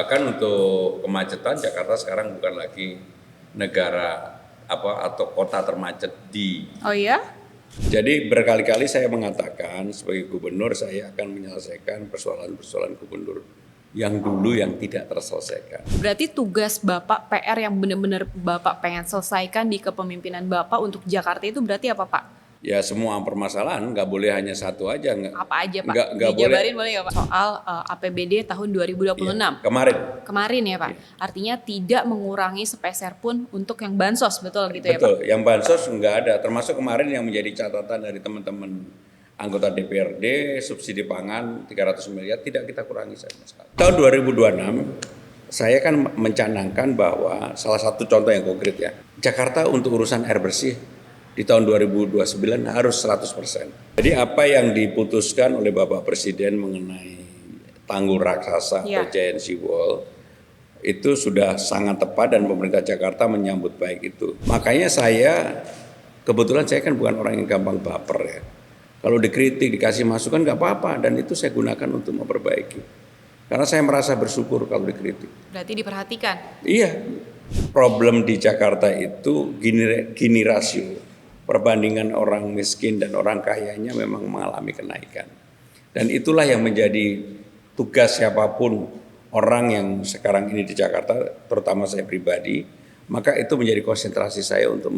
Bahkan untuk kemacetan, Jakarta sekarang bukan lagi negara atau kota termacet di. Oh iya? Jadi berkali-kali saya mengatakan sebagai gubernur saya akan menyelesaikan persoalan-persoalan gubernur yang dulu yang tidak terselesaikan. Berarti tugas Bapak PR yang benar-benar Bapak pengen selesaikan di kepemimpinan Bapak untuk Jakarta itu berarti apa, Pak? Ya semua permasalahan nggak boleh hanya satu aja. Apa aja, Pak? Nggak boleh. Dijabarin boleh nggak, Pak? Soal APBD tahun 2026. Ya, kemarin. Kemarin ya, Pak. Ya. Artinya tidak mengurangi sepeser pun untuk yang bansos, betul gitu ya, Pak? Betul, yang bansos nggak ada. Termasuk kemarin yang menjadi catatan dari teman-teman anggota DPRD, subsidi pangan 300 miliar tidak kita kurangi sama sekali. Tahun 2026, saya kan mencanangkan bahwa salah satu contoh yang konkret ya, Jakarta untuk urusan air bersih di tahun 2029 harus 100%. Jadi apa yang diputuskan oleh Bapak Presiden mengenai tanggul raksasa atau giant seawall itu sudah sangat tepat dan pemerintah Jakarta menyambut baik itu. Makanya kebetulan saya kan bukan orang yang gampang baper ya. Kalau dikritik, dikasih masukan nggak apa-apa dan itu saya gunakan untuk memperbaiki. Karena saya merasa bersyukur kalau dikritik. Berarti diperhatikan? Iya, problem di Jakarta itu gini rasio. Perbandingan orang miskin dan orang kayanya memang mengalami kenaikan. Dan itulah yang menjadi tugas siapapun orang yang sekarang ini di Jakarta, terutama saya pribadi, maka itu menjadi konsentrasi saya untuk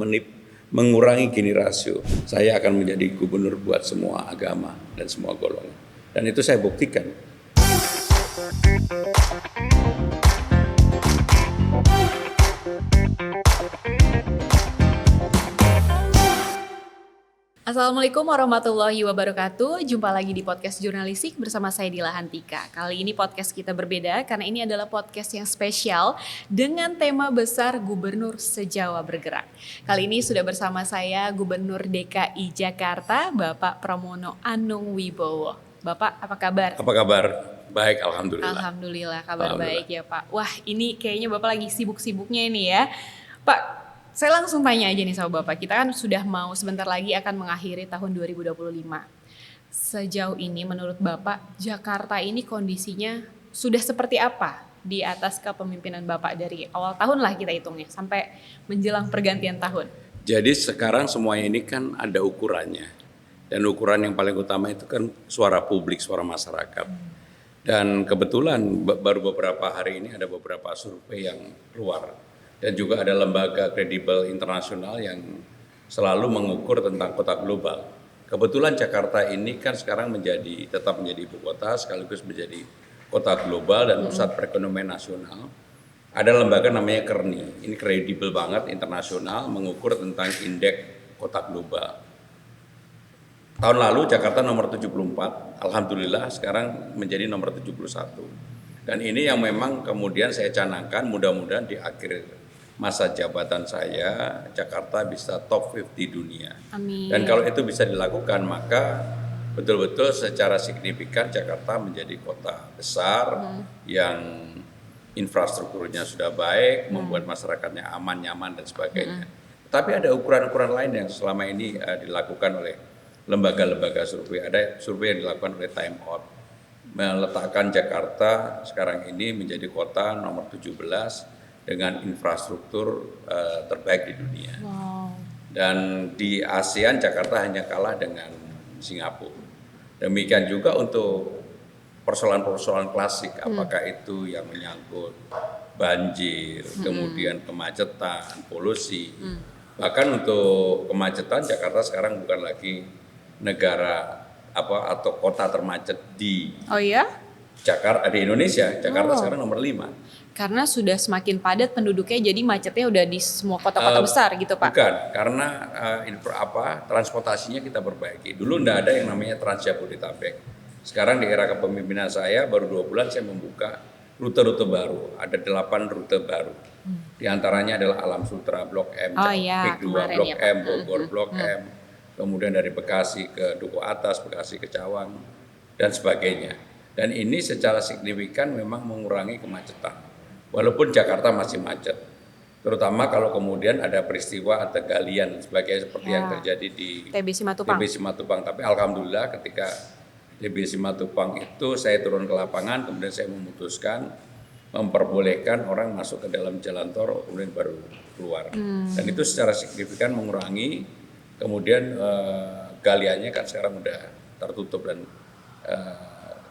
mengurangi gini rasio. Saya akan menjadi gubernur buat semua agama dan semua golongan. Dan itu saya buktikan. Assalamualaikum warahmatullahi wabarakatuh. Jumpa lagi di podcast jurnalistik bersama saya Dila Hantika. Kali ini podcast kita berbeda karena ini adalah podcast yang spesial dengan tema besar Gubernur Se-Jawa Bergerak. Kali ini sudah bersama saya Gubernur DKI Jakarta, Bapak Pramono Anung Wibowo. Bapak, apa kabar? Apa kabar? Baik, alhamdulillah. Alhamdulillah, kabar baik ya Pak. Wah, ini kayaknya Bapak lagi sibuk-sibuknya ini ya. Pak, saya langsung tanya aja nih sama Bapak, kita kan sudah mau sebentar lagi akan mengakhiri tahun 2025. Sejauh ini menurut Bapak, Jakarta ini kondisinya sudah seperti apa di atas kepemimpinan Bapak dari awal tahun lah kita hitungnya, sampai menjelang pergantian tahun? Jadi sekarang semuanya ini kan ada ukurannya. Dan ukuran yang paling utama itu kan suara publik, suara masyarakat. Dan kebetulan baru beberapa hari ini ada beberapa survei yang keluar. Dan juga ada lembaga kredibel internasional yang selalu mengukur tentang kota global. Kebetulan Jakarta ini kan sekarang tetap menjadi ibu kota sekaligus menjadi kota global dan pusat perekonomian nasional. Ada lembaga namanya KERNI, ini kredibel banget internasional mengukur tentang indeks kota global. Tahun lalu Jakarta nomor 74, alhamdulillah sekarang menjadi nomor 71. Dan ini yang memang kemudian saya canangkan mudah-mudahan di akhir masa jabatan saya, Jakarta bisa top 50 dunia. Amin. Dan kalau itu bisa dilakukan, maka betul-betul secara signifikan Jakarta menjadi kota besar yang infrastrukturnya sudah baik, membuat masyarakatnya aman, nyaman, dan sebagainya. Tapi ada ukuran-ukuran lain yang selama ini dilakukan oleh lembaga-lembaga survei. Ada survei yang dilakukan oleh Time Out, meletakkan Jakarta sekarang ini menjadi kota nomor 17 dengan infrastruktur terbaik di dunia. Wow. Dan di ASEAN Jakarta hanya kalah dengan Singapura. Demikian juga untuk persoalan-persoalan klasik, apakah itu yang menyangkut banjir, kemudian kemacetan, polusi. Bahkan untuk kemacetan Jakarta sekarang bukan lagi negara atau kota termacet di. Oh iya? Jakarta di Indonesia. Jakarta sekarang nomor 5. Karena sudah semakin padat penduduknya, jadi macetnya udah di semua kota-kota besar gitu Pak? Bukan, karena transportasinya kita perbaiki. Dulu enggak ada yang namanya Trans Jabodetabek. Sekarang di era kepemimpinan saya baru 2 bulan saya membuka rute-rute baru. Ada 8 rute baru. Di antaranya adalah Alam Sutra Blok M, Pik 2 Blok M, Bogor Blok M, kemudian dari Bekasi ke Duku Atas, Bekasi ke Cawang, dan sebagainya. Dan ini secara signifikan memang mengurangi kemacetan. Walaupun Jakarta masih macet, terutama kalau kemudian ada peristiwa atau galian sebagainya seperti yang terjadi di TB Simatupang. Tapi alhamdulillah ketika TB Simatupang itu saya turun ke lapangan, kemudian saya memutuskan memperbolehkan orang masuk ke dalam jalan tol kemudian baru keluar. Dan itu secara signifikan mengurangi kemudian galiannya kan sekarang udah tertutup dan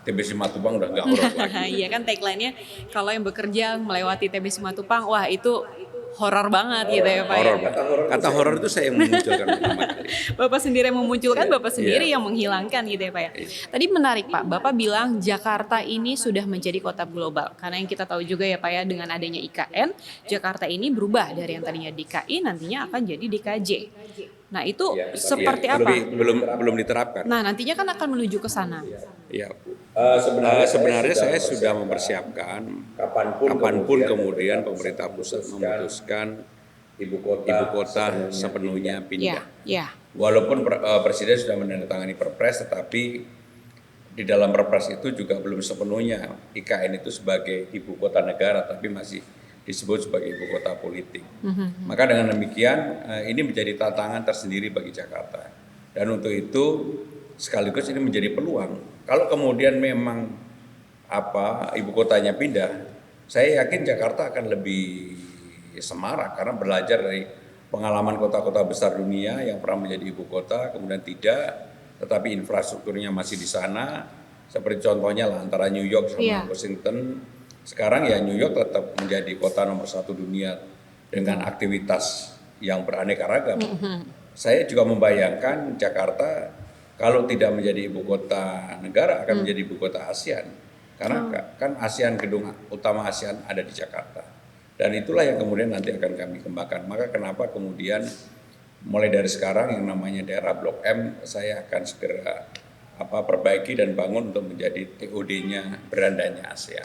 TBC Matupang udah nggak horor lagi. Iya kan tagline-nya kalau yang bekerja melewati TBC Matupang, wah itu horor banget gitu ya Pak ya. Horor, kata horor itu saya yang memunculkan pertama kali. Bapak sendiri yang memunculkan, Bapak sendiri yang menghilangkan gitu ya Pak ya. Tadi menarik Pak, Bapak bilang Jakarta ini sudah menjadi kota global. Karena yang kita tahu juga ya Pak ya, dengan adanya IKN, Jakarta ini berubah dari yang tadinya DKI nantinya akan jadi DKJ. Nah itu seperti apa? Belum diterapkan. Nah nantinya kan akan menuju ke sana. Ya, sebenarnya saya sudah mempersiapkan kapanpun kemudian pemerintah pusat memutuskan ibu kota sepenuhnya pindah. Ya. Walaupun Presiden sudah menandatangani Perpres, tetapi di dalam Perpres itu juga belum sepenuhnya IKN itu sebagai ibu kota negara, tapi masih disebut sebagai ibu kota politik. Maka dengan demikian ini menjadi tantangan tersendiri bagi Jakarta. Dan untuk itu sekaligus ini menjadi peluang. Kalau kemudian memang ibu kotanya pindah, saya yakin Jakarta akan lebih semarak karena belajar dari pengalaman kota-kota besar dunia yang pernah menjadi ibu kota kemudian tidak, tetapi infrastrukturnya masih di sana. Seperti contohnya lah antara New York sama Washington. Sekarang ya New York tetap menjadi kota nomor 1 dunia dengan aktivitas yang beraneka ragam. Saya juga membayangkan Jakarta kalau tidak menjadi ibu kota negara akan menjadi ibu kota ASEAN. Karena kan ASEAN, gedung utama ASEAN ada di Jakarta. Dan itulah yang kemudian nanti akan kami kembangkan. Maka kenapa kemudian mulai dari sekarang yang namanya daerah Blok M saya akan segera perbaiki dan bangun untuk menjadi TOD-nya berandanya ASEAN.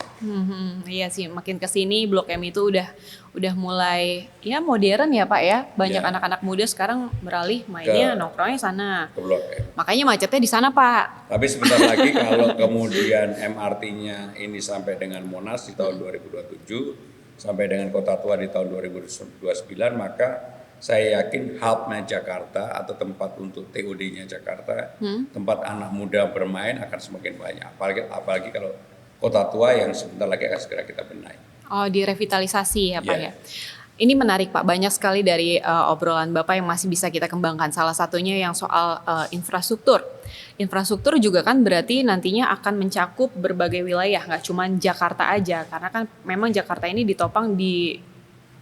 Iya sih, makin kesini Blok M itu udah mulai ya modern ya Pak ya. Banyak anak-anak muda sekarang beralih mainnya nongkrongnya sana. Ke Blok M. Makanya macetnya di sana Pak. Tapi sebentar lagi kalau kemudian MRT-nya ini sampai dengan Monas di tahun 2027, sampai dengan Kota Tua di tahun 2029, maka saya yakin hub-nya Jakarta atau tempat untuk TOD-nya Jakarta, tempat anak muda bermain akan semakin banyak. Apalagi kalau Kota Tua yang sebentar lagi akan segera kita benahi. Oh, direvitalisasi ya Pak ya. Ini menarik Pak, banyak sekali dari obrolan Bapak yang masih bisa kita kembangkan. Salah satunya yang soal infrastruktur. Infrastruktur juga kan berarti nantinya akan mencakup berbagai wilayah, nggak cuma Jakarta aja. Karena kan memang Jakarta ini ditopang di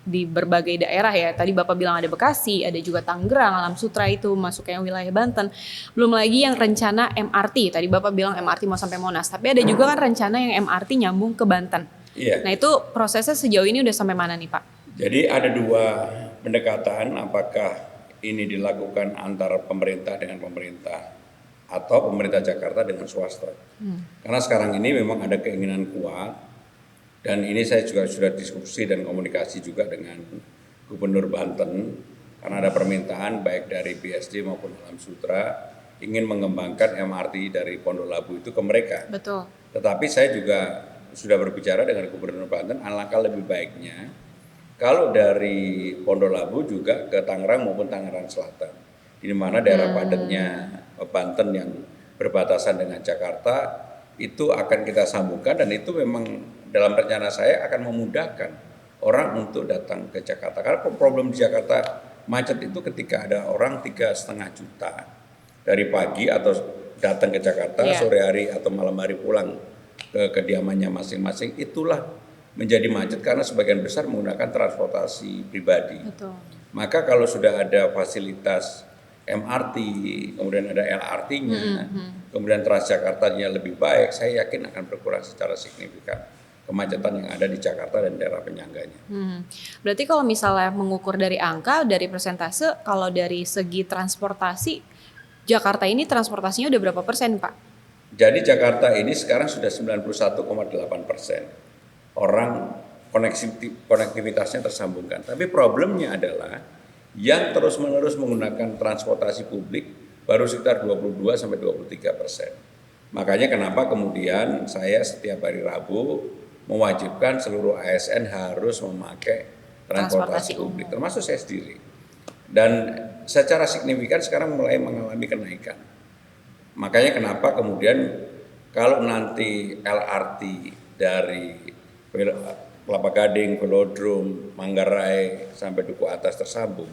berbagai daerah ya. Tadi Bapak bilang ada Bekasi, ada juga Tangerang, Alam Sutra itu masuknya wilayah Banten. Belum lagi yang rencana MRT. Tadi Bapak bilang MRT mau sampai Monas, tapi ada juga kan rencana yang MRT nyambung ke Banten. Nah itu prosesnya sejauh ini udah sampai mana nih Pak? Jadi ada 2 pendekatan, apakah ini dilakukan antara pemerintah dengan pemerintah atau pemerintah Jakarta dengan swasta. Karena sekarang ini memang ada keinginan kuat. Dan ini saya juga sudah diskusi dan komunikasi juga dengan Gubernur Banten karena ada permintaan baik dari BSD maupun Alam Sutra ingin mengembangkan MRT dari Pondok Labu itu ke mereka. Betul. Tetapi saya juga sudah berbicara dengan Gubernur Banten, alangkah lebih baiknya kalau dari Pondok Labu juga ke Tangerang maupun Tangerang Selatan, di mana daerah padatnya Banten yang berbatasan dengan Jakarta itu akan kita sambungkan dan itu memang dalam rencana saya akan memudahkan orang untuk datang ke Jakarta. Karena problem di Jakarta macet itu ketika ada orang 3,5 juta dari pagi atau datang ke Jakarta sore hari atau malam hari pulang ke kediamannya masing-masing, itulah menjadi macet karena sebagian besar menggunakan transportasi pribadi. Betul. Maka kalau sudah ada fasilitas MRT, kemudian ada LRT-nya, kemudian Transjakarta-nya lebih baik, saya yakin akan berkurang secara signifikan kemacetan yang ada di Jakarta dan daerah penyangganya. Berarti kalau misalnya mengukur dari angka, dari persentase, kalau dari segi transportasi, Jakarta ini transportasinya udah berapa persen Pak? Jadi Jakarta ini sekarang sudah 91,8% orang konektivitasnya tersambungkan. Tapi problemnya adalah yang terus-menerus menggunakan transportasi publik baru sekitar 22-23%. Makanya kenapa kemudian saya setiap hari Rabu mewajibkan seluruh ASN harus memakai transportasi publik, termasuk saya sendiri. Dan secara signifikan sekarang mulai mengalami kenaikan. Makanya kenapa kemudian kalau nanti LRT dari Kelapa Gading, Velodrome, Manggarai sampai Duku Atas tersambung.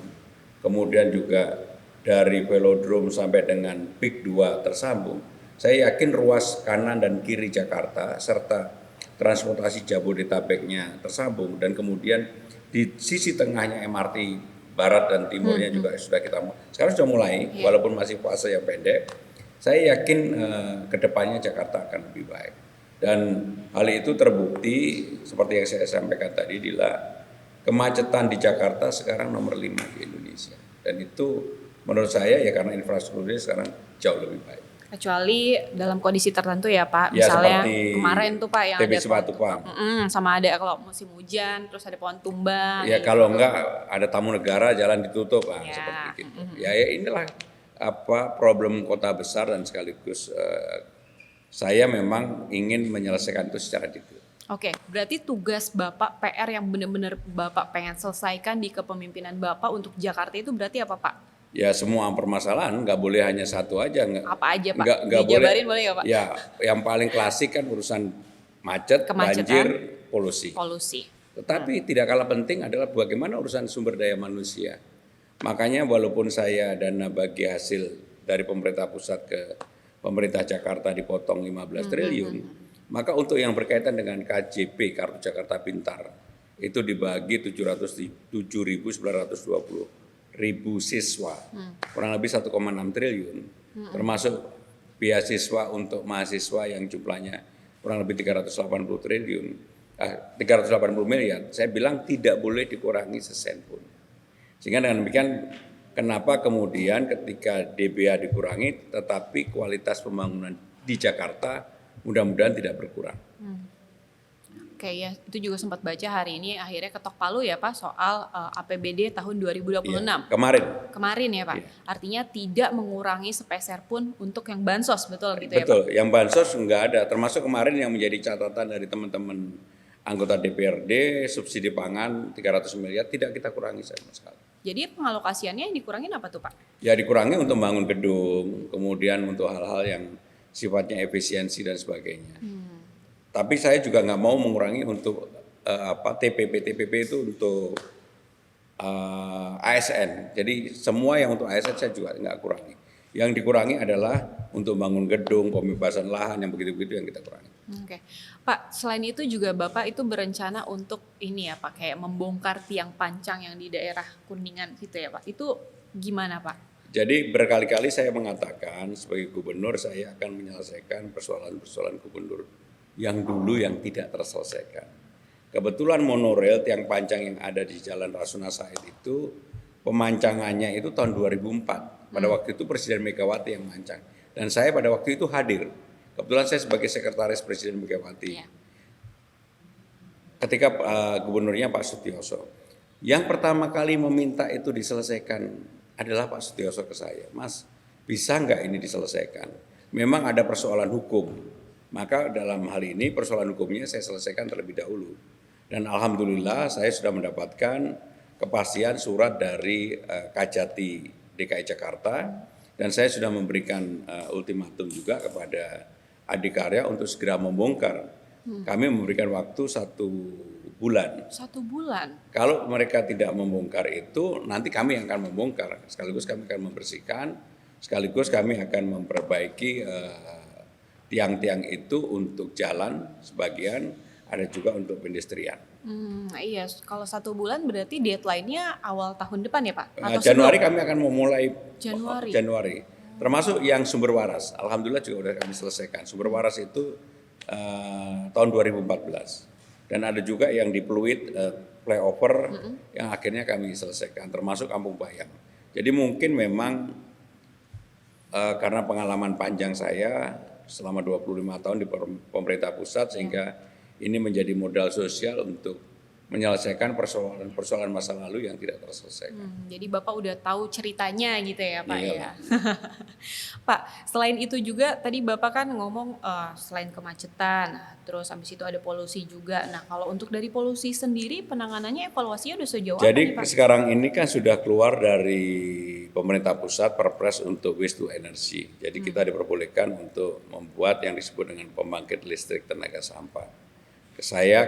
Kemudian juga dari Velodrome sampai dengan PIK 2 tersambung. Saya yakin ruas kanan dan kiri Jakarta serta transportasi Jabodetabeknya tersambung, dan kemudian di sisi tengahnya MRT barat dan timurnya juga sudah kita sekarang sudah mulai, walaupun masih fase yang pendek. Saya yakin kedepannya Jakarta akan lebih baik, dan hal itu terbukti seperti yang saya sampaikan tadi, Dila, kemacetan di Jakarta sekarang nomor 5 di Indonesia, dan itu menurut saya ya karena infrastrukturnya sekarang jauh lebih baik. Kecuali dalam kondisi tertentu ya Pak, Ya, misalnya seperti kemarin tuh Pak yang ada TBC Matupang. sama ada kalau musim hujan, terus ada pohon tumbang. Ya kalau enggak ada tamu negara jalan ditutup, Ya. seperti itu. Ya inilah problem kota besar, dan sekaligus saya memang ingin menyelesaikan itu secara detail. Oke, berarti tugas Bapak PR yang benar-benar Bapak pengen selesaikan di kepemimpinan Bapak untuk Jakarta itu berarti apa Pak? Ya semua permasalahan, nggak boleh hanya satu aja. Apa aja Pak? Nggak Dijabarin boleh nggak Pak? Ya yang paling klasik kan urusan macet, Kemacetan, banjir, polusi. Tetapi tidak kalah penting adalah bagaimana urusan sumber daya manusia. Makanya walaupun saya dana bagi hasil dari pemerintah pusat ke pemerintah Jakarta dipotong 15 triliun, maka untuk yang berkaitan dengan KJP, Kartu Jakarta Pintar, itu dibagi 707.920 ribu siswa, kurang lebih 1,6 triliun, termasuk beasiswa untuk mahasiswa yang jumlahnya kurang lebih 380 triliun, 380 miliar. Saya bilang tidak boleh dikurangi sesen pun. Sehingga dengan demikian, kenapa kemudian ketika DBA dikurangi, tetapi kualitas pembangunan di Jakarta mudah-mudahan tidak berkurang. Oke ya, itu juga sempat baca hari ini akhirnya ketok palu ya Pak soal APBD tahun 2026. Ya, kemarin ya Pak. Ya. Artinya tidak mengurangi sepeser pun untuk yang bansos, betul gitu ya Pak? Betul, yang bansos enggak ada, termasuk kemarin yang menjadi catatan dari teman-teman anggota DPRD, subsidi pangan 300 miliar tidak kita kurangi sama sekali. Jadi pengalokasiannya yang dikurangin apa tuh Pak? Ya dikurangi untuk membangun gedung, kemudian untuk hal-hal yang sifatnya efisiensi dan sebagainya. Tapi saya juga nggak mau mengurangi untuk TPP itu untuk ASN. Jadi semua yang untuk ASN saya juga nggak kurangi. Yang dikurangi adalah untuk bangun gedung, pembebasan lahan yang begitu-begitu yang kita kurangi. Oke, Pak. Selain itu juga Bapak itu berencana untuk ini ya Pak, kayak membongkar tiang pancang yang di daerah Kuningan gitu ya Pak. Itu gimana Pak? Jadi berkali-kali saya mengatakan sebagai gubernur saya akan menyelesaikan persoalan-persoalan gubernur yang dulu yang tidak terselesaikan. Kebetulan monorail tiang pancang yang ada di Jalan Rasuna Said itu pemancangannya itu tahun 2004. Pada waktu itu Presiden Megawati yang mancang. Dan saya pada waktu itu hadir. Kebetulan saya sebagai sekretaris Presiden Megawati. Ya. Ketika gubernurnya Pak Sutioso. Yang pertama kali meminta itu diselesaikan adalah Pak Sutioso ke saya. Mas, bisa nggak ini diselesaikan? Memang ada persoalan hukum. Maka dalam hal ini persoalan hukumnya saya selesaikan terlebih dahulu. Dan alhamdulillah saya sudah mendapatkan kepastian surat dari Kajati DKI Jakarta, dan saya sudah memberikan ultimatum juga kepada Adikarya untuk segera membongkar. Kami memberikan waktu 1 bulan. 1 bulan? Kalau mereka tidak membongkar itu, nanti kami yang akan membongkar. Sekaligus kami akan membersihkan, sekaligus kami akan memperbaiki tiang-tiang itu untuk jalan sebagian, ada juga untuk pedestrian. Iya, kalau 1 bulan berarti deadline-nya awal tahun depan ya Pak? Atau Januari kami akan memulai. Januari. Termasuk yang sumber waras. Alhamdulillah juga sudah kami selesaikan. Sumber waras itu tahun 2014. Dan ada juga yang di Pluit flyover yang akhirnya kami selesaikan, termasuk Kampung Bayam. Jadi mungkin memang karena pengalaman panjang saya selama 25 tahun di pemerintah pusat, sehingga ini menjadi modal sosial untuk menyelesaikan persoalan masa lalu yang tidak terselesaikan. Jadi Bapak udah tahu ceritanya gitu ya Pak ya. Pak, selain itu juga tadi Bapak kan ngomong selain kemacetan, terus habis itu ada polusi juga. Nah kalau untuk dari polusi sendiri penanganannya evaluasinya udah sejauh apa nih Pak? Jadi sekarang ini kan sudah keluar dari pemerintah pusat Perpres untuk waste to energy. Jadi kita diperbolehkan untuk membuat yang disebut dengan pembangkit listrik tenaga sampah.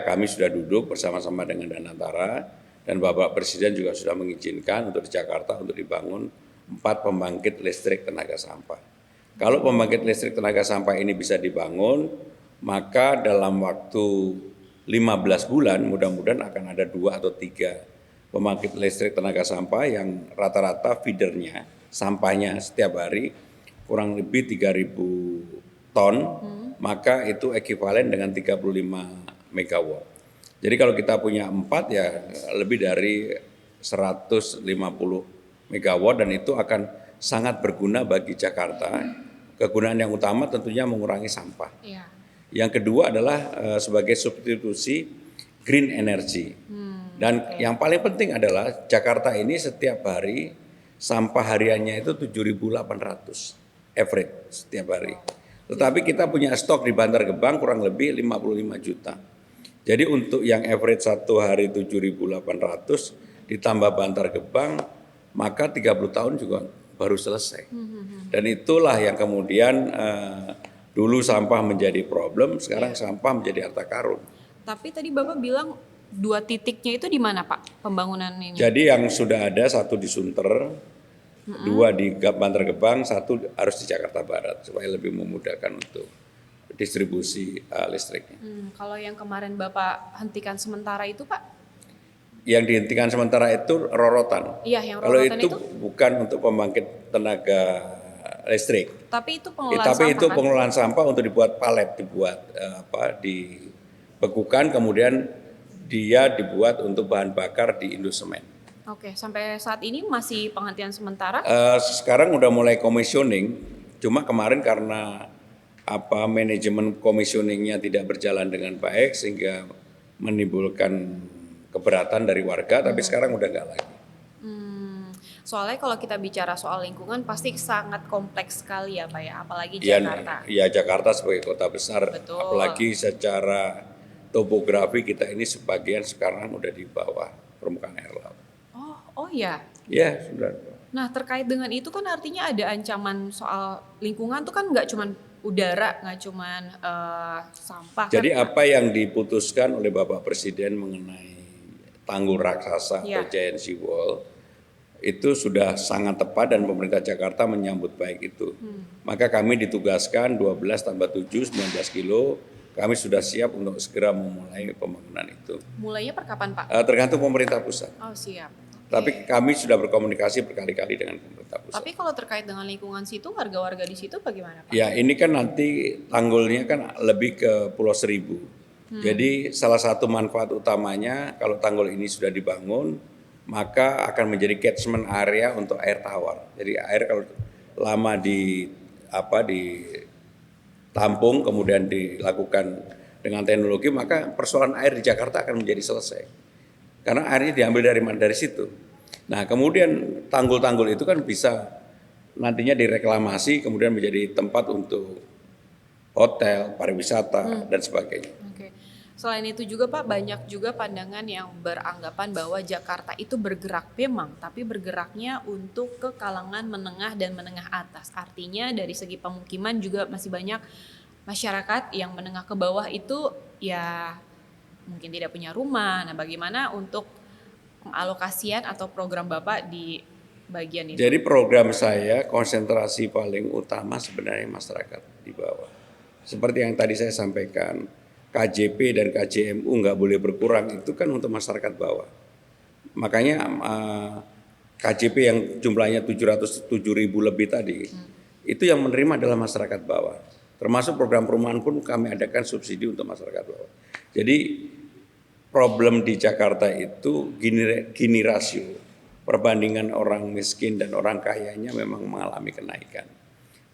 kami sudah duduk bersama-sama dengan Danantara dan Bapak Presiden juga sudah mengizinkan untuk di Jakarta untuk dibangun 4 pembangkit listrik tenaga sampah. Kalau pembangkit listrik tenaga sampah ini bisa dibangun, maka dalam waktu 15 bulan mudah-mudahan akan ada 2 atau 3 pembangkit listrik tenaga sampah yang rata-rata feedernya, sampahnya setiap hari kurang lebih 3.000 ton, maka itu ekuivalen dengan 35 megawatt. Jadi kalau kita punya 4 ya lebih dari 150 megawatt dan itu akan sangat berguna bagi Jakarta. Kegunaan yang utama tentunya mengurangi sampah. Iya. Yang kedua adalah sebagai substitusi green energy. Dan yang paling penting adalah Jakarta ini setiap hari sampah hariannya itu 7.800 average setiap hari. Tetapi kita punya stok di Bantar Gebang kurang lebih 55 juta. Jadi untuk yang average satu hari 7.800 ditambah Bantar Gebang, maka 30 tahun juga baru selesai. Dan itulah yang kemudian dulu sampah menjadi problem, sekarang sampah menjadi harta karun. Tapi tadi Bapak bilang 2 titiknya itu di mana Pak pembangunan ini? Jadi yang sudah ada 1 di Sunter, 2 di Bantar Gebang, 1 harus di Jakarta Barat supaya lebih memudahkan untuk distribusi listriknya. Kalau yang kemarin Bapak hentikan sementara itu Pak? Yang dihentikan sementara itu rorotan. Iya, yang Kalau rorotan itu bukan untuk pembangkit tenaga listrik. Tapi itu pengelolaan sampah. Itu pengelolaan sampah untuk dibuat palet, dibekukan kemudian dia dibuat untuk bahan bakar di Indosemen. Oke, sampai saat ini masih penghentian sementara? Sekarang udah mulai commissioning, cuma kemarin karena manajemen commissioningnya tidak berjalan dengan baik sehingga menimbulkan keberatan dari warga, tapi sekarang udah nggak lagi. Soalnya kalau kita bicara soal lingkungan pasti sangat kompleks sekali ya Pak ya, apalagi Jakarta. Ya Jakarta sebagai kota besar, Betul. apalagi secara topografi kita ini sebagian sekarang udah di bawah permukaan air laut. Oh ya. Ya sudah. Nah terkait dengan itu kan artinya ada ancaman soal lingkungan tuh kan nggak cuman udara, nggak cuman sampah. Jadi kan? apa yang diputuskan oleh Bapak Presiden mengenai tanggul raksasa atau giant sea wall itu sudah sangat tepat dan pemerintah Jakarta menyambut baik itu. Maka kami ditugaskan 12 tambah 7, 19 kilo, kami sudah siap untuk segera memulai pembangunan itu. Mulainya per kapan Pak? Tergantung pemerintah pusat. Oh siap. Tapi kami sudah berkomunikasi berkali-kali dengan pemerintah pusat. Tapi kalau terkait dengan lingkungan situ, warga-warga di situ bagaimana Pak? Ya ini kan nanti tanggulnya kan lebih ke Pulau Seribu. Jadi salah satu manfaat utamanya kalau tanggul ini sudah dibangun, maka akan menjadi catchment area untuk air tawar. Jadi air kalau lama ditampung kemudian dilakukan dengan teknologi, maka persoalan air di Jakarta akan menjadi selesai. Karena airnya diambil dari situ. Nah, kemudian tanggul-tanggul itu kan bisa nantinya direklamasi kemudian menjadi tempat untuk hotel, pariwisata dan sebagainya. Oke. Selain itu juga Pak, banyak juga pandangan yang beranggapan bahwa Jakarta itu bergerak memang, tapi bergeraknya untuk ke kalangan menengah dan menengah atas. Artinya dari segi pemukiman juga masih banyak masyarakat yang menengah ke bawah itu ya mungkin tidak punya rumah. Nah, bagaimana untuk pengalokasian atau program Bapak di bagian itu? Jadi program saya konsentrasi paling utama sebenarnya masyarakat di bawah. Seperti yang tadi saya sampaikan, KJP dan KJMU nggak boleh berkurang, itu kan untuk masyarakat bawah. Makanya KJP yang jumlahnya 707.000 lebih tadi, itu yang menerima adalah masyarakat bawah. Termasuk program perumahan pun kami adakan subsidi untuk masyarakat bawah. Jadi problem di Jakarta itu gini rasio, perbandingan orang miskin dan orang kayanya memang mengalami kenaikan.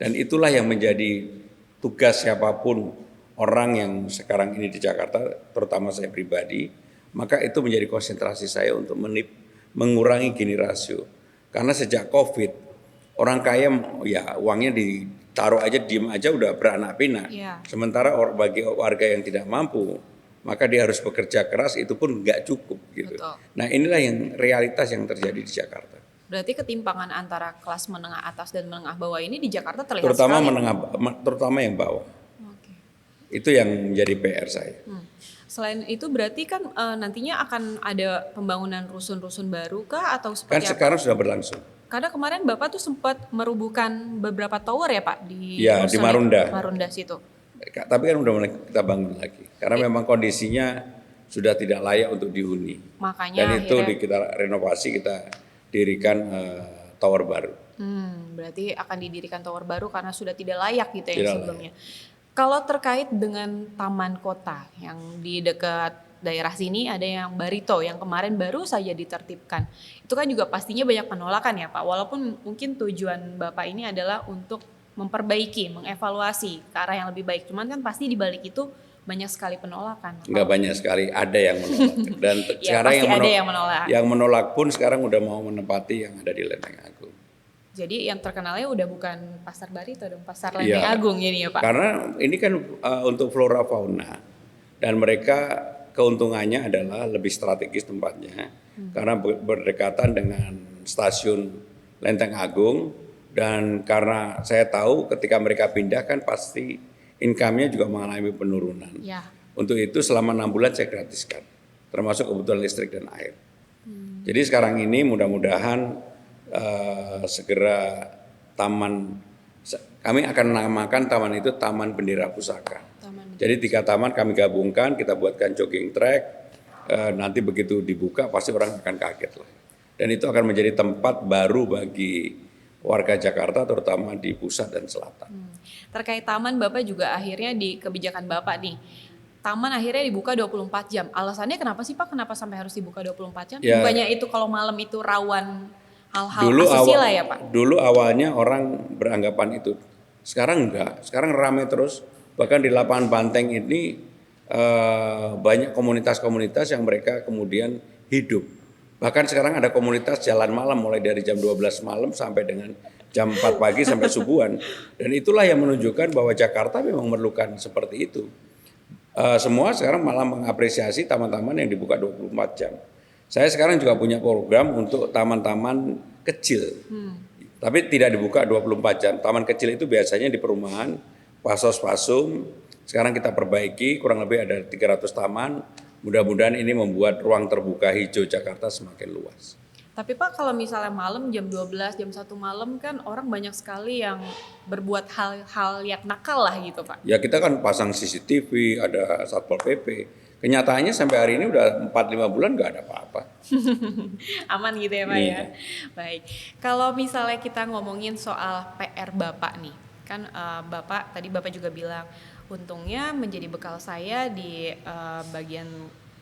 Dan itulah yang menjadi tugas siapapun orang yang sekarang ini di Jakarta, terutama saya pribadi, maka itu menjadi konsentrasi saya untuk mengurangi gini rasio. Karena sejak COVID, orang kaya ya uangnya ditaruh aja, diem aja udah beranak pinak. Yeah. Sementara bagi warga yang tidak mampu, maka dia harus bekerja keras, itu pun nggak cukup gitu. Betul. Nah inilah yang realitas yang terjadi di Jakarta. Berarti ketimpangan antara kelas menengah atas dan menengah bawah ini di Jakarta terlihat Terutama sekali. terutama yang bawah. Oke. Itu yang menjadi PR saya. Selain itu berarti kan nantinya akan ada pembangunan rusun-rusun baru kah atau Kan seperti apa? sekarang sudah berlangsung. Karena kemarin Bapak tuh sempat merubuhkan beberapa tower ya Pak di Ya, di rusun Marunda. Marunda situ. Tapi kan udah mulai kita bangun lagi. Karena memang kondisinya sudah tidak layak untuk dihuni. Makanya Dan itu akhirnya kita renovasi, kita dirikan tower baru. berarti akan didirikan tower baru karena sudah tidak layak gitu ya Tidak sebelumnya. Kalau terkait dengan taman kota yang di dekat daerah sini ada yang Barito yang kemarin baru saja ditertibkan. Itu kan juga pastinya banyak penolakan ya Pak. Walaupun mungkin tujuan Bapak ini adalah untuk memperbaiki, mengevaluasi ke arah yang lebih baik. Cuman kan pasti di balik itu banyak sekali penolakan. Enggak banyak sekali, ada yang menolak. Dan Ya, sekarang pasti ada yang menolak. yang menolak pun sekarang udah mau menempati yang ada di Lenteng Agung. Jadi yang terkenalnya udah bukan Pasar Barito dong, Pasar Iya. Lenteng Agung ini ya Pak. Karena ini kan untuk flora fauna dan mereka keuntungannya adalah lebih strategis tempatnya karena berdekatan dengan stasiun Lenteng Agung dan karena saya tahu ketika mereka pindah kan pasti income-nya juga mengalami penurunan. Ya. Untuk itu selama 6 bulan saya gratiskan termasuk kebutuhan listrik dan air. Jadi sekarang ini mudah-mudahan segera kami akan namakan taman itu Taman Bendera Pusaka. Jadi 3 taman kami gabungkan, kita buatkan jogging track, nanti begitu dibuka pasti orang akan kaget lah. Dan itu akan menjadi tempat baru bagi warga Jakarta terutama di pusat dan selatan. Terkait taman Bapak juga akhirnya di kebijakan Bapak nih. Taman akhirnya dibuka 24 jam. Alasannya kenapa sih Pak? Kenapa sampai harus dibuka 24 jam? Ya. Bukannya itu kalau malam itu rawan hal-hal Dulu asusila ya Pak? Dulu awalnya orang beranggapan itu. Sekarang enggak, sekarang ramai terus. Bahkan di lapangan Banteng ini banyak komunitas-komunitas yang mereka kemudian hidup. Bahkan sekarang ada komunitas jalan malam mulai dari jam 12 malam sampai dengan jam 4 pagi sampai subuhan. Dan itulah yang menunjukkan bahwa Jakarta memang memerlukan seperti itu. Semua sekarang malah mengapresiasi taman-taman yang dibuka 24 jam. Saya sekarang juga punya program untuk taman-taman kecil. Tapi tidak dibuka 24 jam. Taman kecil itu biasanya di perumahan, Pasos-Pasum. Sekarang kita perbaiki, kurang lebih ada 300 taman. Mudah-mudahan ini membuat ruang terbuka hijau Jakarta semakin luas. Tapi Pak kalau misalnya malam jam 12, jam 1 malam kan orang banyak sekali yang berbuat hal-hal yang nakal lah gitu Pak. Ya kita kan pasang CCTV, ada Satpol PP. Kenyataannya sampai hari ini udah 4-5 bulan nggak ada apa-apa. Aman gitu ya Pak Iya. ya. Baik. Kalau misalnya kita ngomongin soal PR Bapak nih. Kan Bapak tadi Bapak juga bilang untungnya menjadi bekal saya di bagian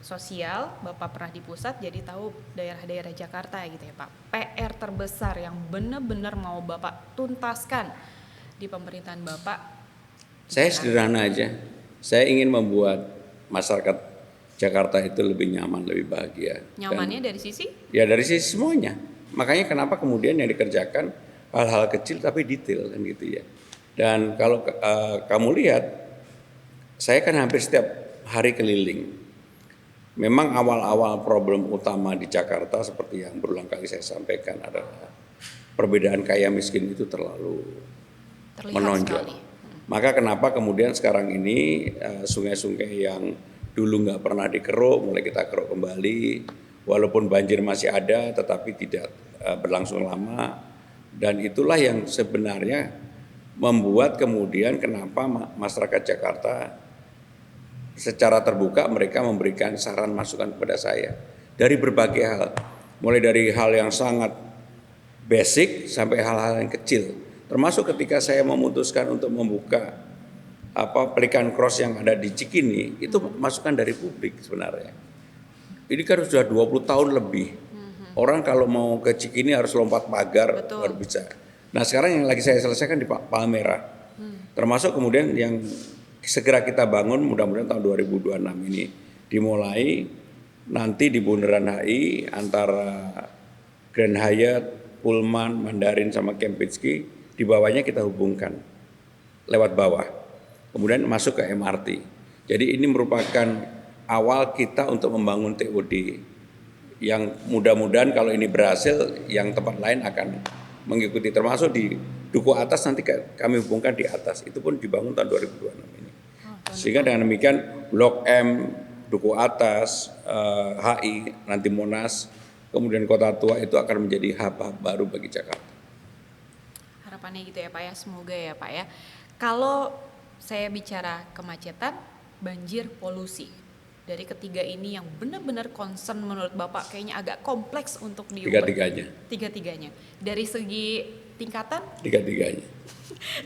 sosial. Bapak pernah di pusat jadi tahu daerah-daerah Jakarta gitu ya Pak. PR terbesar yang benar-benar mau Bapak tuntaskan di pemerintahan Bapak. Saya sederhana aja. Saya ingin membuat masyarakat Jakarta itu lebih nyaman, lebih bahagia. Nyamannya dari sisi? Ya dari sisi semuanya. Makanya kenapa kemudian yang dikerjakan hal-hal kecil tapi detail kan gitu ya. Dan kalau kamu lihat, saya kan hampir setiap hari keliling. Memang awal-awal problem utama di Jakarta seperti yang berulang kali saya sampaikan adalah perbedaan kaya miskin itu terlalu Terlihat menonjol. sekali. Maka kenapa kemudian sekarang ini sungai-sungai yang dulu nggak pernah dikeruk, mulai kita keruk kembali, walaupun banjir masih ada, tetapi tidak berlangsung lama, dan itulah yang sebenarnya membuat kemudian kenapa masyarakat Jakarta secara terbuka mereka memberikan saran masukan kepada saya dari berbagai hal, mulai dari hal yang sangat basic sampai hal-hal yang kecil, termasuk ketika saya memutuskan untuk membuka pelikan cross yang ada di Cikini, itu masukan dari publik sebenarnya. Ini kan sudah 20 tahun lebih. Orang kalau mau ke Cikini harus lompat pagar baru bisa. Nah sekarang yang lagi saya selesaikan di Palmerah. Termasuk kemudian yang segera kita bangun mudah-mudahan tahun 2026 ini dimulai nanti di Bundaran HI antara Grand Hyatt, Pullman, Mandarin sama Kempinski di bawahnya kita hubungkan lewat bawah. Kemudian masuk ke MRT. Jadi ini merupakan awal kita untuk membangun TOD yang mudah-mudahan kalau ini berhasil yang tempat lain akan mengikuti, termasuk di Duku Atas nanti kami hubungkan di atas, itu pun dibangun tahun 2026 ini. Sehingga dengan demikian Blok M, Duku Atas, HI, nanti Monas, kemudian Kota Tua itu akan menjadi hub-hub baru bagi Jakarta. Harapannya gitu ya Pak ya, semoga ya Pak ya. Kalau saya bicara kemacetan, banjir, polusi, dari ketiga ini yang benar-benar concern menurut Bapak kayaknya agak kompleks untuk diubah. Tiga-tiganya. Dari segi tingkatan? Tiga-tiganya.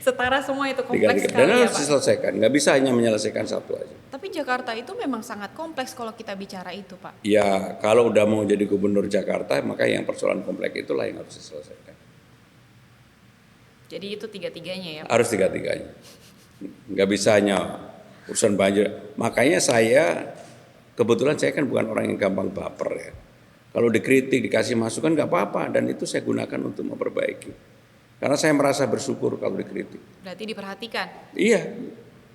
Setara semua itu kompleks sekali dan ya harus Pak. diselesaikan, nggak bisa hanya menyelesaikan satu aja. Tapi Jakarta itu memang sangat kompleks kalau kita bicara itu Pak. Ya kalau udah mau jadi gubernur Jakarta, maka yang persoalan kompleks itulah yang harus diselesaikan. Jadi itu tiga-tiganya ya Pak? Harus tiga-tiganya. Nggak bisa hanya urusan banjir. Makanya kebetulan saya kan bukan orang yang gampang baper ya. Kalau dikritik, dikasih masukan nggak apa-apa, dan itu saya gunakan untuk memperbaiki. Karena saya merasa bersyukur kalau dikritik. Berarti diperhatikan? Iya,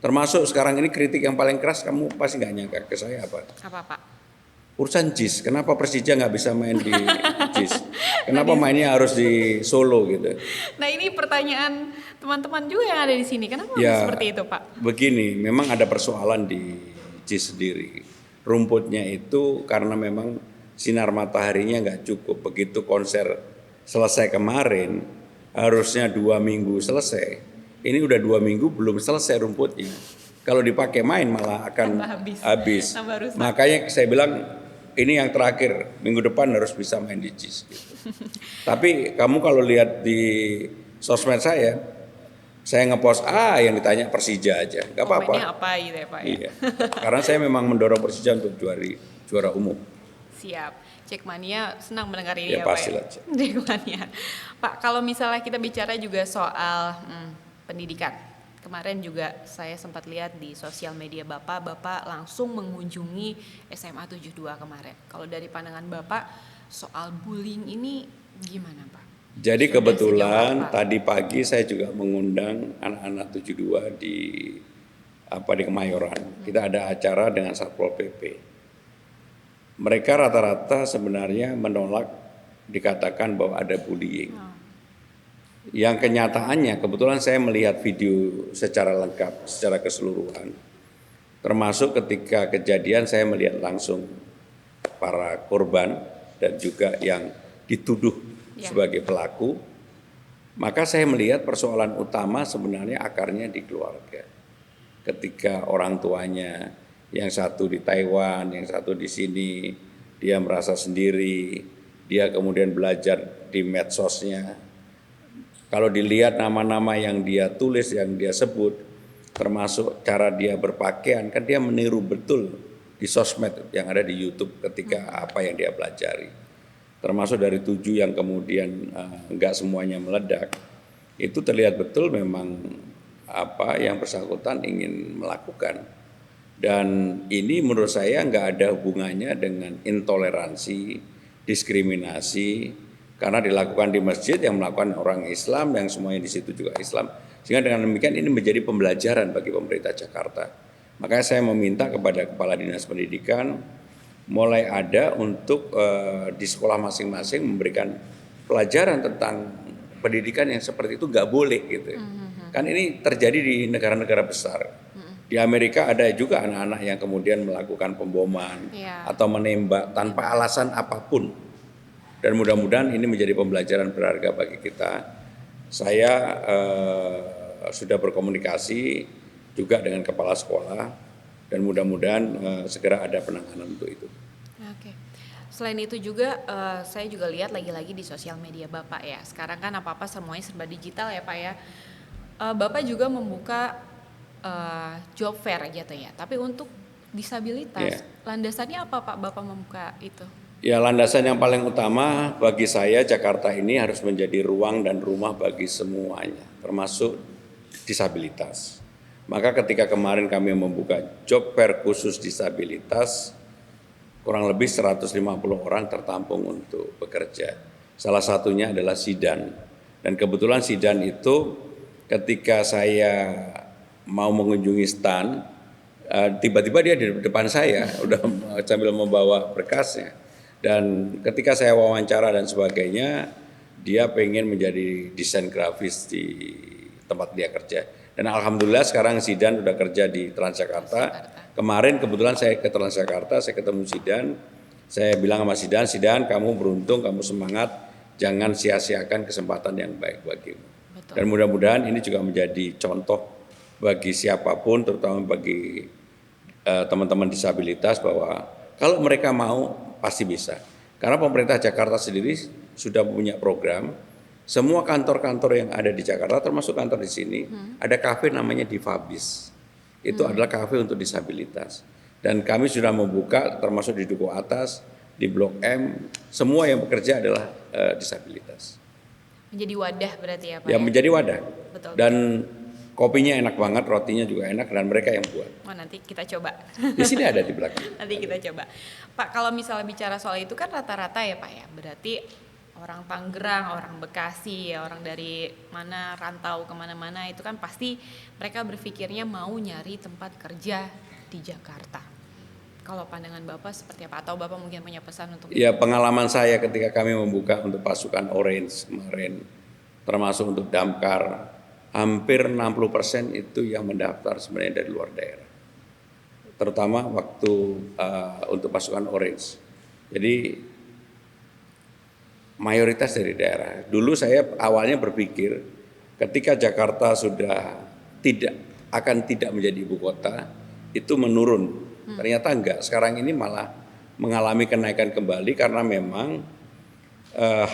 termasuk sekarang ini kritik yang paling keras kamu pasti nggak nyangka ke saya apa? Apa Pak? Urusan JIS, kenapa Persija nggak bisa main di JIS? Kenapa mainnya harus di Solo gitu? Nah ini pertanyaan teman-teman juga yang ada di sini, kenapa Ya, seperti itu Pak? Begini, memang ada persoalan di JIS sendiri. Rumputnya itu karena memang sinar mataharinya nggak cukup. Begitu konser selesai kemarin, harusnya 2 minggu selesai. Ini udah 2 minggu belum selesai rumputnya. Kalau dipakai main malah akan habis. Makanya saya bilang ini yang terakhir, minggu depan harus bisa main di JIS. Gitu. Tapi kamu kalau lihat di sosmed saya ngepost yang ditanya Persija aja, nggak apa-apa. Komennya apa gitu ya Pak? Iya. Karena saya memang mendorong Persija untuk juara umum. Siap. Jackmania senang mendengar ini Ya, ya Pak. pastilah. Jackmania. Pak, kalau misalnya kita bicara juga soal pendidikan. Kemarin juga saya sempat lihat di sosial media Bapak langsung mengunjungi SMA 72 kemarin. Kalau dari pandangan Bapak soal bullying ini gimana Pak? Jadi kebetulan tadi pagi saya juga mengundang anak-anak 72 di Kemayoran. Kita ada acara dengan Satpol PP. Mereka rata-rata sebenarnya menolak dikatakan bahwa ada bullying. Yang kenyataannya kebetulan saya melihat video secara lengkap, secara keseluruhan. Termasuk ketika kejadian saya melihat langsung para korban dan juga yang dituduh sebagai pelaku. Maka saya melihat persoalan utama sebenarnya akarnya di keluarga. Ketika orang tuanya yang satu di Taiwan, yang satu di sini, dia merasa sendiri, dia kemudian belajar di medsosnya. Kalau dilihat nama-nama yang dia tulis, yang dia sebut, termasuk cara dia berpakaian, kan dia meniru betul di sosmed yang ada di YouTube ketika apa yang dia pelajari. Termasuk dari 7 yang kemudian enggak semuanya meledak, itu terlihat betul memang apa yang bersangkutan ingin melakukan. Dan ini menurut saya enggak ada hubungannya dengan intoleransi, diskriminasi, karena dilakukan di masjid yang melakukan orang Islam, yang semuanya di situ juga Islam. Sehingga dengan demikian ini menjadi pembelajaran bagi pemerintah Jakarta. Makanya saya meminta kepada Kepala Dinas Pendidikan mulai ada untuk di sekolah masing-masing memberikan pelajaran tentang pendidikan yang seperti itu nggak boleh gitu. Kan ini terjadi di negara-negara besar. Di Amerika ada juga anak-anak yang kemudian melakukan pemboman atau menembak tanpa alasan apapun. Dan mudah-mudahan ini menjadi pembelajaran berharga bagi kita. Saya sudah berkomunikasi juga dengan kepala sekolah dan mudah-mudahan segera ada penanganan untuk itu. Oke. Selain itu juga saya juga lihat lagi-lagi di sosial media Bapak ya. Sekarang kan apa-apa semuanya serba digital ya Pak ya. Bapak juga membuka job fair gitu ya. Tapi untuk disabilitas, landasannya apa Pak Bapak membuka itu? Ya, landasan yang paling utama bagi saya Jakarta ini harus menjadi ruang dan rumah bagi semuanya, termasuk disabilitas. Maka ketika kemarin kami membuka job fair khusus disabilitas, kurang lebih 150 orang tertampung untuk bekerja. Salah satunya adalah Sidan. Dan kebetulan Sidan itu ketika saya mau mengunjungi stand, tiba-tiba dia di depan saya, udah sambil membawa berkasnya. Dan ketika saya wawancara dan sebagainya, dia pengen menjadi desain grafis di tempat dia kerja. Dan alhamdulillah sekarang Zidan udah kerja di Transjakarta. Kemarin kebetulan saya ke Transjakarta, saya ketemu Zidan. Saya bilang sama Zidan, Zidan kamu beruntung, kamu semangat, jangan sia-siakan kesempatan yang baik bagimu. Betul. Dan mudah-mudahan ini juga menjadi contoh bagi siapapun, terutama bagi teman-teman disabilitas, bahwa kalau mereka mau pasti bisa. Karena pemerintah Jakarta sendiri sudah punya program, semua kantor-kantor yang ada di Jakarta, termasuk kantor di sini, ada kafe namanya Difabis. Itu adalah kafe untuk disabilitas. Dan kami sudah membuka, termasuk di Duku Atas, di Blok M, semua yang bekerja adalah disabilitas. Menjadi wadah berarti ya Pak? Ya, menjadi wadah. Betul. Dan kopinya enak banget, rotinya juga enak, dan mereka yang buat. Oh, nanti kita coba. Di sini ada di belakang. Nanti kita coba. Pak, kalau misalnya bicara soal itu kan rata-rata ya Pak ya, berarti orang Tangerang, orang Bekasi, ya orang dari mana rantau kemana-mana itu kan pasti mereka berpikirnya mau nyari tempat kerja di Jakarta. Kalau pandangan Bapak seperti apa? Atau Bapak mungkin punya pesan untuk Ya, pengalaman saya ketika kami membuka untuk pasukan Orange kemarin, termasuk untuk Damkar, hampir 60% itu yang mendaftar sebenarnya dari luar daerah. Terutama waktu untuk pasukan Orange. Jadi mayoritas dari daerah. Dulu saya awalnya berpikir ketika Jakarta sudah tidak menjadi ibu kota, itu menurun. Ternyata enggak. Sekarang ini malah mengalami kenaikan kembali karena memang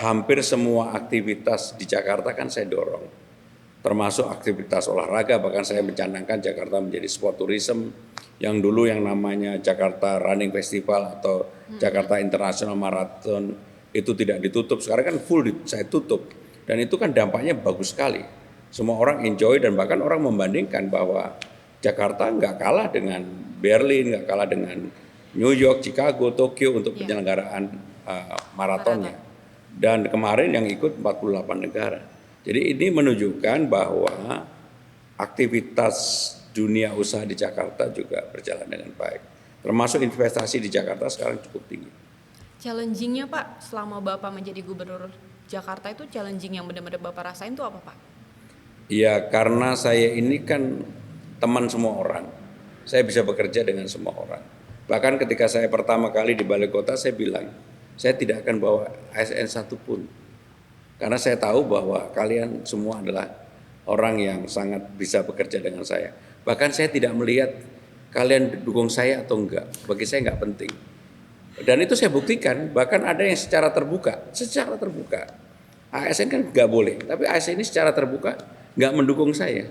hampir semua aktivitas di Jakarta kan saya dorong. Termasuk aktivitas olahraga, bahkan saya mencanangkan Jakarta menjadi sport tourism, yang dulu yang namanya Jakarta Running Festival atau Jakarta International Marathon itu tidak ditutup, sekarang kan full saya tutup, dan itu kan dampaknya bagus sekali. Semua orang enjoy, dan bahkan orang membandingkan bahwa Jakarta nggak kalah dengan Berlin, nggak kalah dengan New York, Chicago, Tokyo untuk penyelenggaraan maratonnya. Dan kemarin yang ikut 48 negara. Jadi ini menunjukkan bahwa aktivitas dunia usaha di Jakarta juga berjalan dengan baik. Termasuk investasi di Jakarta sekarang cukup tinggi. Challenging-nya Pak, selama Bapak menjadi gubernur Jakarta itu challenging yang benar-benar Bapak rasain itu apa Pak? Ya, karena saya ini kan teman semua orang. Saya bisa bekerja dengan semua orang. Bahkan ketika saya pertama kali di Balai Kota, saya bilang, saya tidak akan bawa ASN satupun. Karena saya tahu bahwa kalian semua adalah orang yang sangat bisa bekerja dengan saya. Bahkan saya tidak melihat kalian dukung saya atau enggak. Bagi saya enggak penting. Dan itu saya buktikan, bahkan ada yang secara terbuka. ASN kan nggak boleh, tapi ASN ini secara terbuka nggak mendukung saya.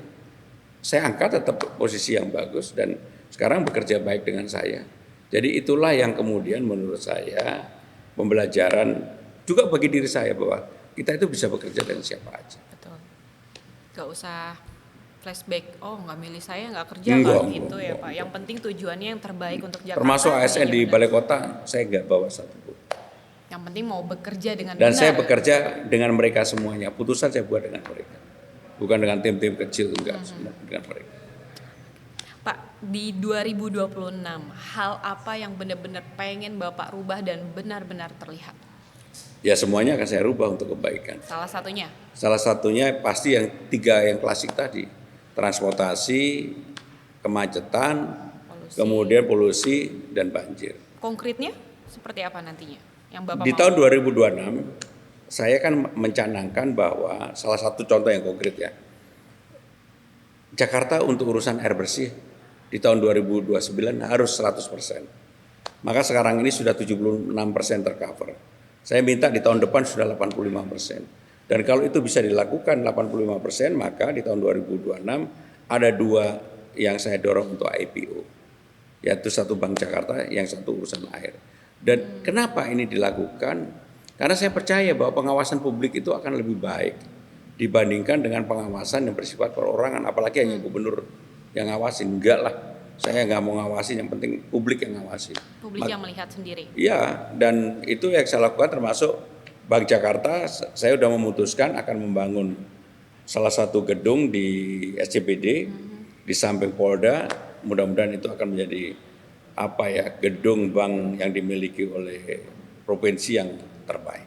Saya angkat tetap posisi yang bagus dan sekarang bekerja baik dengan saya. Jadi itulah yang kemudian menurut saya pembelajaran juga bagi diri saya bahwa kita itu bisa bekerja dengan siapa aja. Betul. Gak usah flashback, oh nggak milih saya nggak kerja kan gitu ya Pak. Yang penting tujuannya yang terbaik untuk Jakarta. Termasuk ASN di Balai Kota saya nggak bawa satupun. Yang penting mau bekerja dengan dan benar. saya bekerja dengan mereka semuanya. Putusan saya buat dengan mereka, bukan dengan tim-tim kecil, enggak, semua dengan mereka. Pak, di 2026 hal apa yang benar-benar pengen Bapak rubah dan benar-benar terlihat? Ya semuanya akan saya rubah untuk kebaikan. Salah satunya? Salah satunya pasti yang 3 yang klasik tadi. Transportasi, kemacetan, kemudian polusi dan banjir. Konkretnya seperti apa nantinya? Yang Bapak di tahun 2026 saya kan mencanangkan bahwa salah satu contoh yang konkret ya. Jakarta untuk urusan air bersih di tahun 2029 harus 100%. Maka sekarang ini sudah 76% tercover. Saya minta di tahun depan sudah 85%. Dan kalau itu bisa dilakukan 85%, maka di tahun 2026 ada 2 yang saya dorong untuk IPO. Yaitu satu Bank Jakarta, yang satu urusan air. Dan kenapa ini dilakukan? Karena saya percaya bahwa pengawasan publik itu akan lebih baik dibandingkan dengan pengawasan yang bersifat perorangan, apalagi hanya gubernur yang ngawasin. Enggak lah, saya nggak mau ngawasin, yang penting publik yang ngawasin. Publik yang melihat sendiri. Iya, dan itu yang saya lakukan termasuk Bank Jakarta. Saya sudah memutuskan akan membangun salah satu gedung di SCBD di samping Polda. Mudah-mudahan itu akan menjadi gedung bank yang dimiliki oleh provinsi yang terbaik.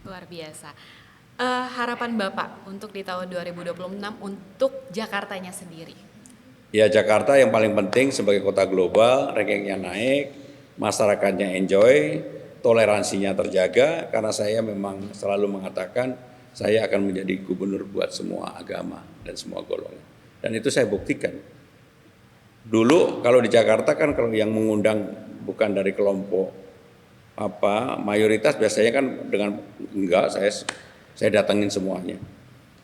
Luar biasa. Harapan Bapak untuk di tahun 2026 untuk Jakartanya sendiri. Ya, Jakarta yang paling penting sebagai kota global, rankingnya naik, masyarakatnya enjoy, toleransinya terjaga, karena saya memang selalu mengatakan saya akan menjadi gubernur buat semua agama dan semua golongan. Dan itu saya buktikan. Dulu kalau di Jakarta kan kalau yang mengundang bukan dari kelompok mayoritas, biasanya kan dengan enggak, saya datangin semuanya.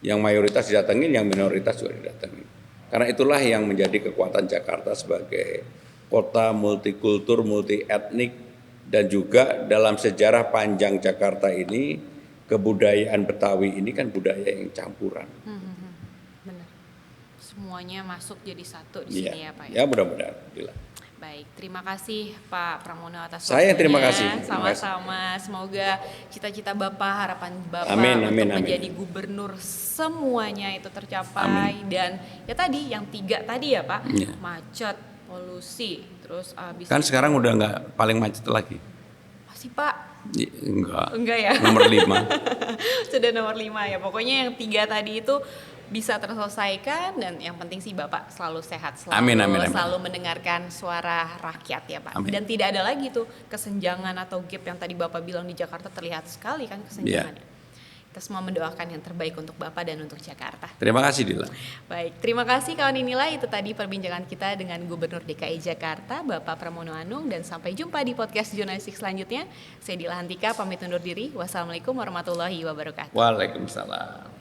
Yang mayoritas didatengin, yang minoritas juga didatengin. Karena itulah yang menjadi kekuatan Jakarta sebagai kota multikultur, multi etnik, dan juga dalam sejarah panjang Jakarta ini, kebudayaan Betawi ini kan budaya yang campuran. Benar. Semuanya masuk jadi satu di sini ya Pak. Ya, mudah-mudahan. Baik, terima kasih Pak Pramono atas waktunya. Saya terima kasih. Sama-sama. Semoga cita-cita Bapak, harapan Bapak amin. menjadi gubernur semuanya itu tercapai. Amin. Dan ya tadi yang 3 tadi ya Pak, macet, polusi, terus habis. Kan sekarang udah nggak paling macet lagi. Masih Pak? Enggak ya. Nomor 5. Sudah nomor 5 ya. Pokoknya yang 3 tadi itu bisa terselesaikan, dan yang penting sih Bapak selalu sehat, selalu mendengarkan suara rakyat ya Pak. Amin. Dan tidak ada lagi tuh kesenjangan atau gap yang tadi Bapak bilang di Jakarta terlihat sekali kan kesenjangannya. Kita semua mendoakan yang terbaik untuk Bapak dan untuk Jakarta. Terima kasih Dila. Baik, terima kasih kawan. Inilah itu tadi perbincangan kita dengan Gubernur DKI Jakarta Bapak Pramono Anung, dan sampai jumpa di podcast jurnalistik selanjutnya. Saya Dila Hantika pamit undur diri. Wassalamualaikum warahmatullahi wabarakatuh. Waalaikumsalam.